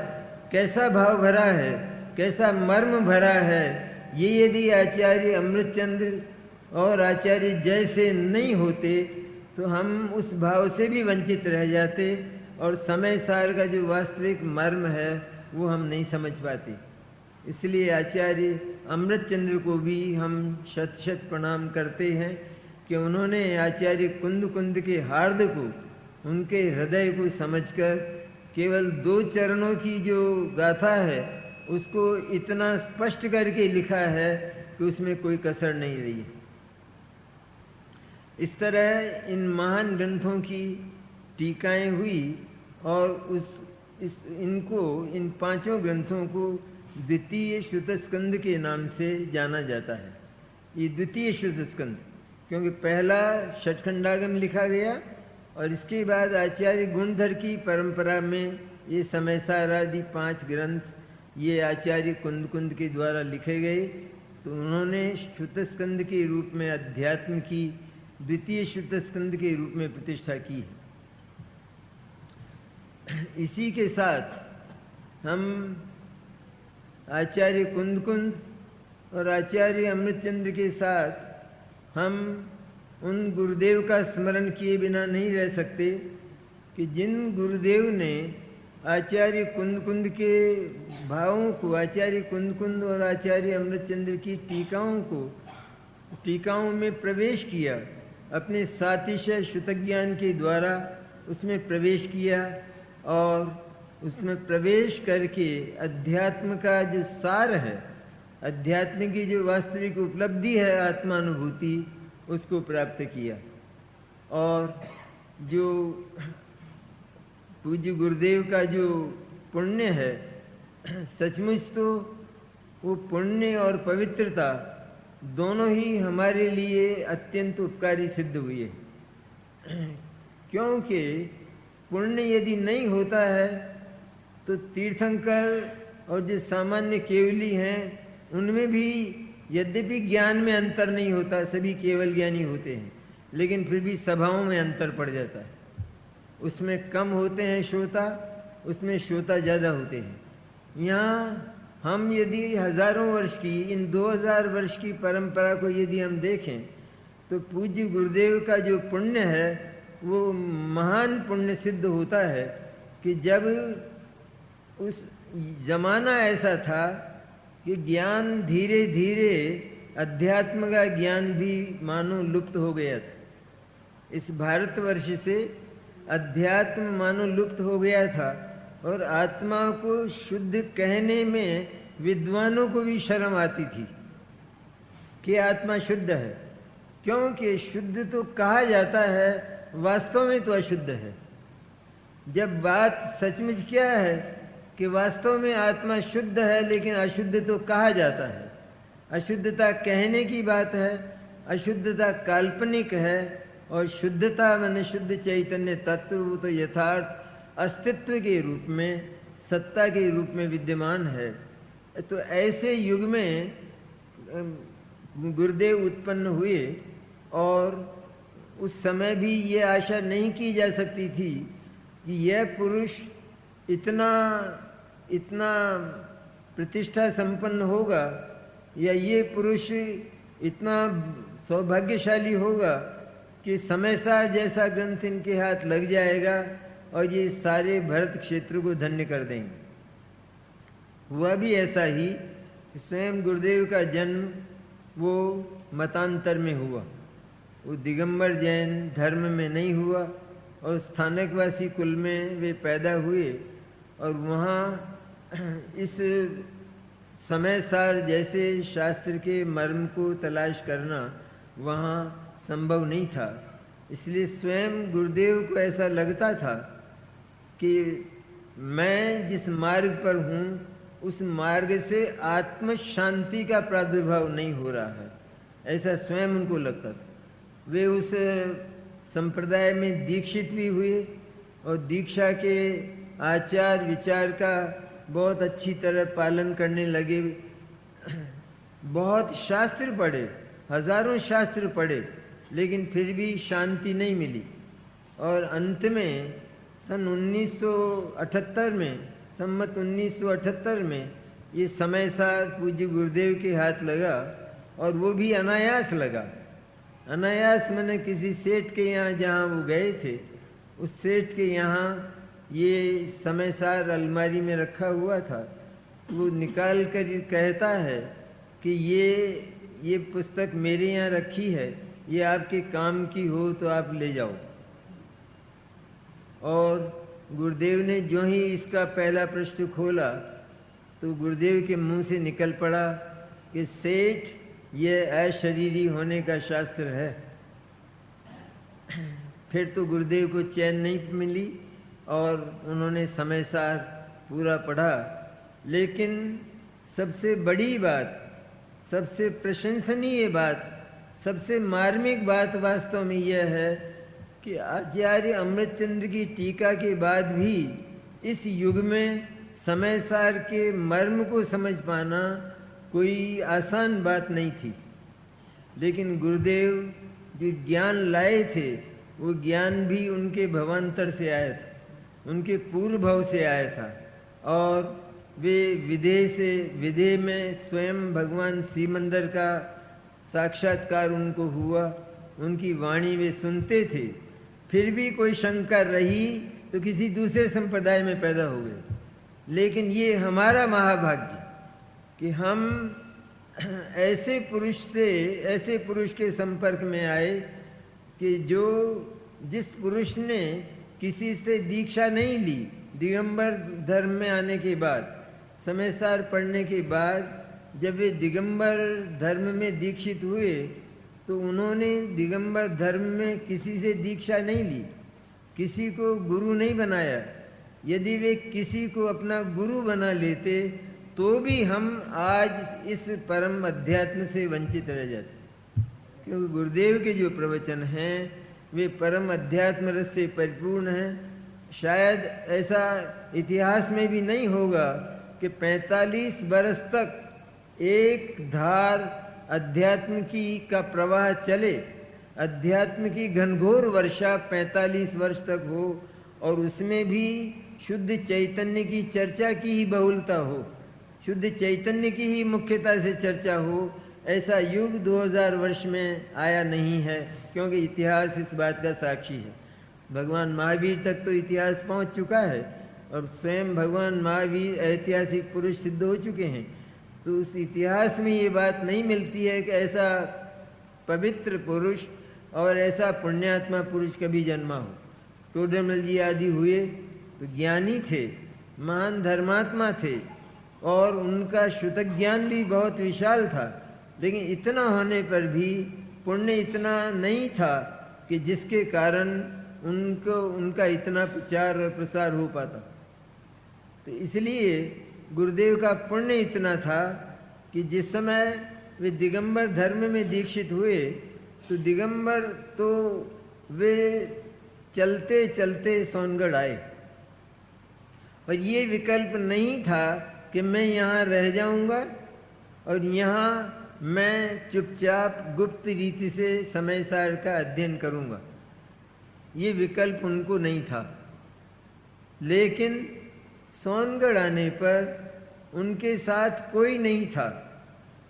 कैसा भाव भरा है, कैसा मर्म भरा है, ये यदि आचार्य अमृतचंद्र और आचार्य जयसेन नहीं होते तो हम उस भाव से भी वंचित रह जाते और समय सार का जो वास्तविक मर्म है वो हम नहीं समझ पाते। इसलिए आचार्य अमृतचंद्र को भी हम शत शत प्रणाम करते हैं कि उन्होंने आचार्य कुंद के हार्द को, उनके हृदय को समझकर केवल 2 चरणों की जो गाथा है उसको इतना स्पष्ट करके लिखा है कि उसमें कोई कसर नहीं रही है। इस तरह इन महान ग्रंथों की टीकाएं हुई और इन 5 ग्रंथों को द्वितीय श्रुतस्कंद के नाम से जाना जाता है। ये द्वितीय श्रुतस्कंद, क्योंकि पहला षटखंडागम लिखा गया और इसके बाद आचार्य गुणधर की परंपरा में ये समयसार आदि 5 ग्रंथ ये आचार्य कुंद के द्वारा लिखे गए। तो उन्होंने श्रुतस्कंद के रूप में अध्यात्म की द्वितीय श्रुतस्कंद के रूप में प्रतिष्ठा की है। इसी के साथ हम आचार्य कुंद और आचार्य अमृतचंद्र के साथ हम उन गुरुदेव का स्मरण किए बिना नहीं रह सकते कि जिन गुरुदेव ने आचार्य कुंद के भावों को, आचार्य कुंद और आचार्य अमृतचंद्र की टीकाओं में प्रवेश किया, अपने सातिशय श्रुतज्ञान के द्वारा उसमें प्रवेश किया और उसमें प्रवेश करके अध्यात्म का जो सार है, अध्यात्म की जो वास्तविक उपलब्धि है, आत्मानुभूति, उसको प्राप्त किया। और जो पूज्य गुरुदेव का जो पुण्य है, सचमुच तो वो पुण्य और पवित्रता दोनों ही हमारे लिए अत्यंत उपकारी सिद्ध हुई है। क्योंकि पुण्य यदि नहीं होता है तो तीर्थंकर और जो सामान्य केवली हैं उनमें भी यद्यपि ज्ञान में अंतर नहीं होता, सभी केवल ज्ञानी होते हैं, लेकिन फिर भी सभाओं में अंतर पड़ जाता है। उसमें कम होते हैं श्रोता, उसमें श्रोता ज़्यादा होते हैं। यहाँ हम यदि हजारों वर्ष की, इन 2000 वर्ष की परंपरा को यदि हम देखें तो पूज्य गुरुदेव का जो पुण्य है वो महान पुण्य सिद्ध होता है कि जब उस जमाना ऐसा था कि ज्ञान धीरे धीरे, अध्यात्म का ज्ञान भी मानो लुप्त हो गया था। इस भारतवर्ष से अध्यात्म मानो लुप्त हो गया था और आत्मा को शुद्ध कहने में विद्वानों को भी शर्म आती थी कि आत्मा शुद्ध है, क्योंकि शुद्ध तो कहा जाता है, वास्तव में तो अशुद्ध है। जब बात सचमुच क्या है कि वास्तव में आत्मा शुद्ध है, लेकिन अशुद्ध तो कहा जाता है। अशुद्धता कहने की बात है, अशुद्धता काल्पनिक है और शुद्धता माने शुद्ध चैतन्य तत्व, वो तो यथार्थ अस्तित्व के रूप में, सत्ता के रूप में विद्यमान है। तो ऐसे युग में गुरुदेव उत्पन्न हुए और उस समय भी ये आशा नहीं की जा सकती थी कि यह पुरुष इतना प्रतिष्ठा संपन्न होगा या ये पुरुष इतना सौभाग्यशाली होगा कि समयसार जैसा ग्रंथ इनके हाथ लग जाएगा और ये सारे भरत क्षेत्र को धन्य कर देंगे। हुआ भी ऐसा ही, स्वयं गुरुदेव का जन्म वो मतांतर में हुआ, वो दिगंबर जैन धर्म में नहीं हुआ और स्थानकवासी कुल में वे पैदा हुए और वहाँ इस समय सार जैसे शास्त्र के मर्म को तलाश करना वहाँ संभव नहीं था। इसलिए स्वयं गुरुदेव को ऐसा लगता था कि मैं जिस मार्ग पर हूँ उस मार्ग से आत्म शांति का प्रादुर्भाव नहीं हो रहा है, ऐसा स्वयं उनको लगता था। वे उस संप्रदाय में दीक्षित भी हुए और दीक्षा के आचार विचार का बहुत अच्छी तरह पालन करने लगे। बहुत शास्त्र पढ़े, हजारों शास्त्र पढ़े, लेकिन फिर भी शांति नहीं मिली। और अंत में सन 1978 में, सम्मत 1978 में ये समय सार पूज्य गुरुदेव के हाथ लगा और वो भी अनायास लगा। अनायास मैंने किसी सेठ के यहाँ जहाँ वो गए थे, उस सेठ के यहाँ ये समय सार अलमारी में रखा हुआ था। वो निकाल कर कहता है कि ये पुस्तक मेरे यहाँ रखी है, ये आपके काम की हो तो आप ले जाओ। और गुरुदेव ने जो ही इसका पहला पृष्ठ खोला तो गुरुदेव के मुंह से निकल पड़ा कि सेठ, ये अशरीरी होने का शास्त्र है। फिर तो गुरुदेव को चैन नहीं मिली और उन्होंने समय सार पूरा पढ़ा। लेकिन सबसे बड़ी बात, सबसे प्रशंसनीय बात, सबसे मार्मिक बात वास्तव में यह है कि आचार्य अमृतचंद्र की टीका के बाद भी इस युग में समय सार के मर्म को समझ पाना कोई आसान बात नहीं थी। लेकिन गुरुदेव जो ज्ञान लाए थे वो ज्ञान भी उनके भवांतर से आया था, उनके पूर्व भाव से आया था। और वे विदेह में स्वयं भगवान श्रीमंदर का साक्षात्कार उनको हुआ, उनकी वाणी वे सुनते थे। फिर भी कोई शंका रही तो किसी दूसरे संप्रदाय में पैदा हो गए। लेकिन ये हमारा महाभाग्य कि हम ऐसे पुरुष के संपर्क में आए कि जिस पुरुष ने किसी से दीक्षा नहीं ली, दिगंबर धर्म में आने के बाद, समय सार पढ़ने के बाद जब वे दिगंबर धर्म में दीक्षित हुए तो उन्होंने दिगंबर धर्म में किसी से दीक्षा नहीं ली, किसी को गुरु नहीं बनाया। यदि वे किसी को अपना गुरु बना लेते तो भी हम आज इस परम अध्यात्म से वंचित रह जाते, क्योंकि गुरुदेव के जो प्रवचन हैं वे परम अध्यात्म रस से परिपूर्ण हैं। शायद ऐसा इतिहास में भी नहीं होगा कि 45 बरस तक एक धार अध्यात्म की का प्रवाह चले, अध्यात्म की घनघोर वर्षा 45 वर्ष तक हो और उसमें भी शुद्ध चैतन्य की चर्चा की ही बहुलता हो, शुद्ध चैतन्य की ही मुख्यता से चर्चा हो। ऐसा युग 2000 वर्ष में आया नहीं है, क्योंकि इतिहास इस बात का साक्षी है। भगवान महावीर तक तो इतिहास पहुंच चुका है और स्वयं भगवान महावीर ऐतिहासिक पुरुष सिद्ध हो चुके हैं। तो उस इतिहास में ये बात नहीं मिलती है कि ऐसा पवित्र पुरुष और ऐसा पुण्यात्मा पुरुष कभी जन्मा हो। टोडरमल जी आदि हुए तो ज्ञानी थे, महान धर्मात्मा थे और उनका श्रुत ज्ञान भी बहुत विशाल था, लेकिन इतना होने पर भी पुण्य इतना नहीं था कि जिसके कारण उनका इतना प्रचार और प्रसार हो पाता। तो इसलिए गुरुदेव का पुण्य इतना था कि जिस समय वे दिगंबर धर्म में दीक्षित हुए तो दिगंबर तो वे चलते चलते सोनगढ़ आए और ये विकल्प नहीं था कि मैं यहाँ रह जाऊंगा और यहाँ मैं चुपचाप गुप्त रीति से समय सार का अध्ययन करूंगा, ये विकल्प उनको नहीं था। लेकिन सोनगढ़ आने पर उनके साथ कोई नहीं था,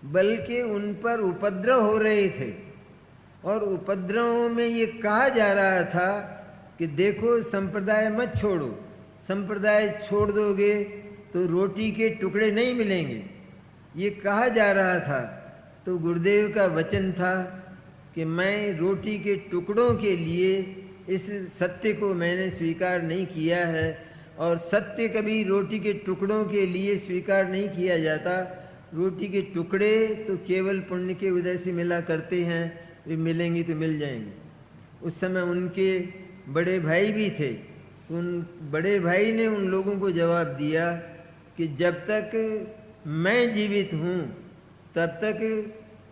बल्कि उन पर उपद्रव हो रहे थे और उपद्रवों में ये कहा जा रहा था कि देखो संप्रदाय मत छोड़ो, संप्रदाय छोड़ दोगे तो रोटी के टुकड़े नहीं मिलेंगे, ये कहा जा रहा था। तो गुरुदेव का वचन था कि मैं रोटी के टुकड़ों के लिए इस सत्य को मैंने स्वीकार नहीं किया है, और सत्य कभी रोटी के टुकड़ों के लिए स्वीकार नहीं किया जाता। रोटी के टुकड़े तो केवल पुण्य के उदय से मिला करते हैं, वे मिलेंगे तो मिल जाएंगे। उस समय उनके बड़े भाई भी थे, उन बड़े भाई ने उन लोगों को जवाब दिया कि जब तक मैं जीवित हूँ तब तक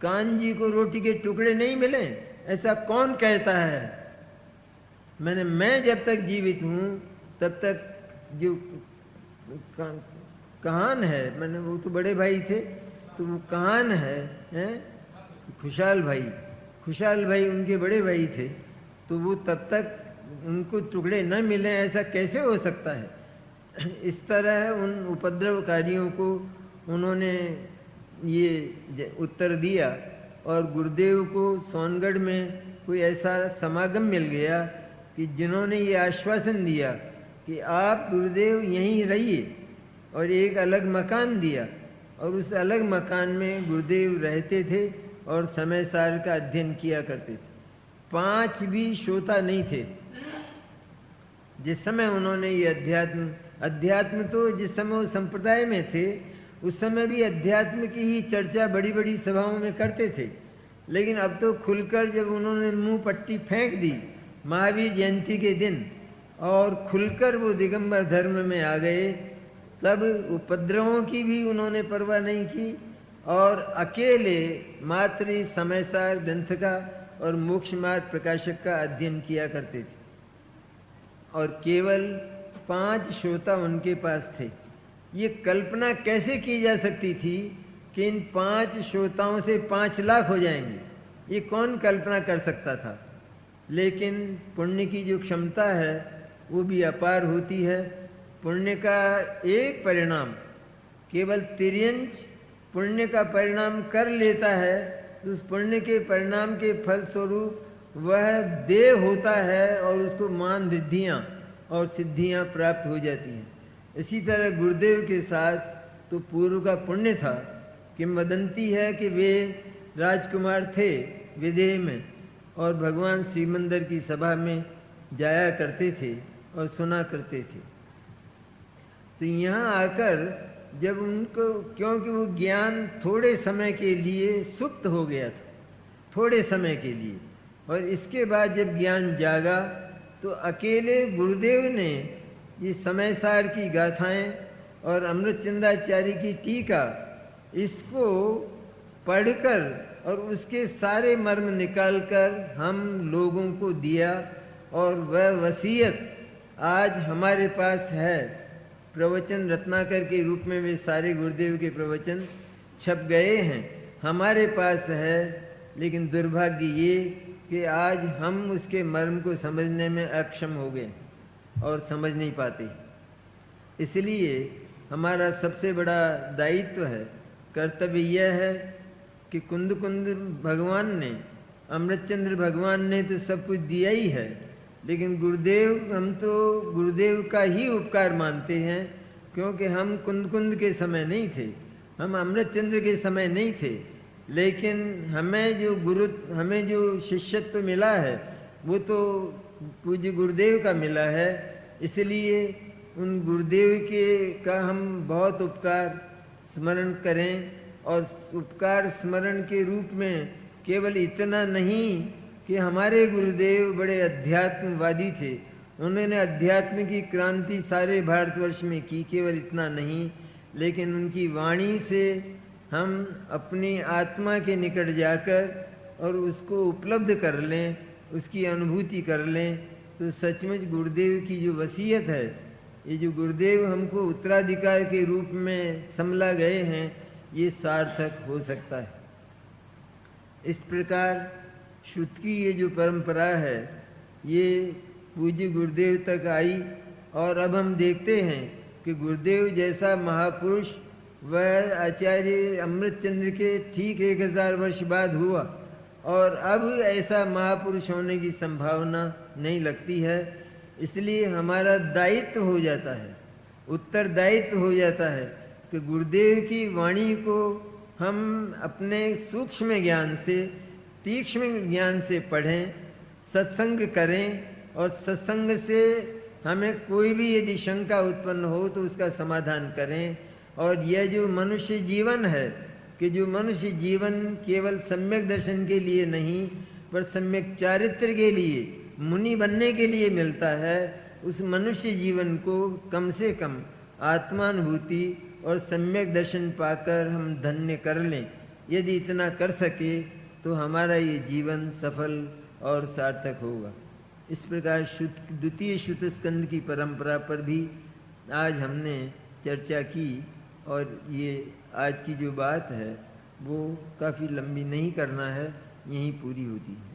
कान जी को रोटी के टुकड़े नहीं मिले। ऐसा कौन कहता है? मैं जब तक जीवित हूँ तब तक जो कहान है, वो तो बड़े भाई थे, तो वो कहान है खुशहाल भाई उनके बड़े भाई थे, तो वो तब तक उनको टुकड़े न मिले, ऐसा कैसे हो सकता है? इस तरह उन उपद्रवकारियों को उन्होंने ये उत्तर दिया। और गुरुदेव को सोनगढ़ में कोई ऐसा समागम मिल गया कि जिन्होंने ये आश्वासन दिया कि आप गुरुदेव यहीं रहिए, और एक अलग मकान दिया, और उस अलग मकान में गुरुदेव रहते थे और समय सार का अध्ययन किया करते थे। 5 भी श्रोता नहीं थे जिस समय उन्होंने ये अध्यात्म तो जिस समय वो संप्रदाय में थे उस समय भी अध्यात्म की ही चर्चा बड़ी बड़ी सभाओं में करते थे। लेकिन अब तो खुलकर जब उन्होंने मुंह पट्टी फेंक दी महावीर जयंती के दिन और खुलकर वो दिगंबर धर्म में आ गए, तब उपद्रवों की भी उन्होंने परवाह नहीं की और अकेले मात्र समयसार ग्रंथ का और मोक्ष मार्ग प्रकाशक का अध्ययन किया करते थे। और केवल 5 श्रोता उनके पास थे। ये कल्पना कैसे की जा सकती थी कि इन 5 श्रोताओं से 5 लाख हो जाएंगे? ये कौन कल्पना कर सकता था? लेकिन पुण्य की जो क्षमता है वो भी अपार होती है। पुण्य का एक परिणाम, केवल तिर्यंच पुण्य का परिणाम कर लेता है, तो उस पुण्य के परिणाम के फलस्वरूप वह देव होता है और उसको मान रिद्धियां और सिद्धियां प्राप्त हो जाती हैं। इसी तरह गुरुदेव के साथ तो पूर्व का पुण्य था। किंवदंती है कि वे राजकुमार थे विदेह में और भगवान श्री मंदिर की सभा में जाया करते थे और सुना करते थे। तो यहाँ आकर जब उनको, क्योंकि वो ज्ञान थोड़े समय के लिए सुप्त हो गया था, थोड़े समय के लिए, और इसके बाद जब ज्ञान जागा तो अकेले गुरुदेव ने ये समयसार की गाथाएं और अमृतचंदाचार्य की टीका, इसको पढ़कर और उसके सारे मर्म निकालकर हम लोगों को दिया। और वह वसीयत आज हमारे पास है। प्रवचन रत्नाकर के रूप में वे सारे गुरुदेव के प्रवचन छप गए हैं, हमारे पास है। लेकिन दुर्भाग्य ये कि आज हम उसके मर्म को समझने में अक्षम हो गए और समझ नहीं पाते। इसलिए हमारा सबसे बड़ा दायित्व है, कर्तव्य यह है कि कुंद भगवान ने, अमृतचंद्र भगवान ने तो सब कुछ दिया ही है, लेकिन गुरुदेव, हम तो गुरुदेव का ही उपकार मानते हैं, क्योंकि हम कुंद के समय नहीं थे, हम अमृतचंद्र के समय नहीं थे। लेकिन हमें जो शिष्यत्व मिला है वो तो पूज्य गुरुदेव का मिला है। इसलिए उन गुरुदेव का हम बहुत उपकार स्मरण करें, और उपकार स्मरण के रूप में केवल इतना नहीं कि हमारे गुरुदेव बड़े अध्यात्मवादी थे, उन्होंने अध्यात्म की क्रांति सारे भारतवर्ष में की, केवल इतना नहीं, लेकिन उनकी वाणी से हम अपनी आत्मा के निकट जाकर और उसको उपलब्ध कर लें, उसकी अनुभूति कर लें, तो सचमुच गुरुदेव की जो वसीयत है, ये जो गुरुदेव हमको उत्तराधिकार के रूप में समला गए हैं, ये सार्थक हो सकता है। इस प्रकार श्रुत की ये जो परंपरा है ये पूज्य गुरुदेव तक आई, और अब हम देखते हैं कि गुरुदेव जैसा महापुरुष वह आचार्य अमृतचंद्र के ठीक 1000 वर्ष बाद हुआ, और अब ऐसा महापुरुष होने की संभावना नहीं लगती है। इसलिए हमारा दायित्व हो जाता है उत्तरदायित्व हो जाता है कि गुरुदेव की वाणी को हम अपने सूक्ष्म ज्ञान से, तीक्ष्ण ज्ञान से पढ़ें, सत्संग करें, और सत्संग से हमें कोई भी यदि शंका उत्पन्न हो तो उसका समाधान करें। और यह जो मनुष्य जीवन है, कि जो मनुष्य जीवन केवल सम्यक दर्शन के लिए नहीं पर सम्यक चारित्र के लिए, मुनि बनने के लिए मिलता है, उस मनुष्य जीवन को कम से कम आत्मानुभूति और सम्यक दर्शन पाकर हम धन्य कर लें। यदि इतना कर सके तो हमारा ये जीवन सफल और सार्थक होगा। इस प्रकार द्वितीय श्रुत स्कंद की परंपरा पर भी आज हमने चर्चा की, और ये आज की जो बात है वो काफ़ी लंबी नहीं करना है, यहीं पूरी होती है।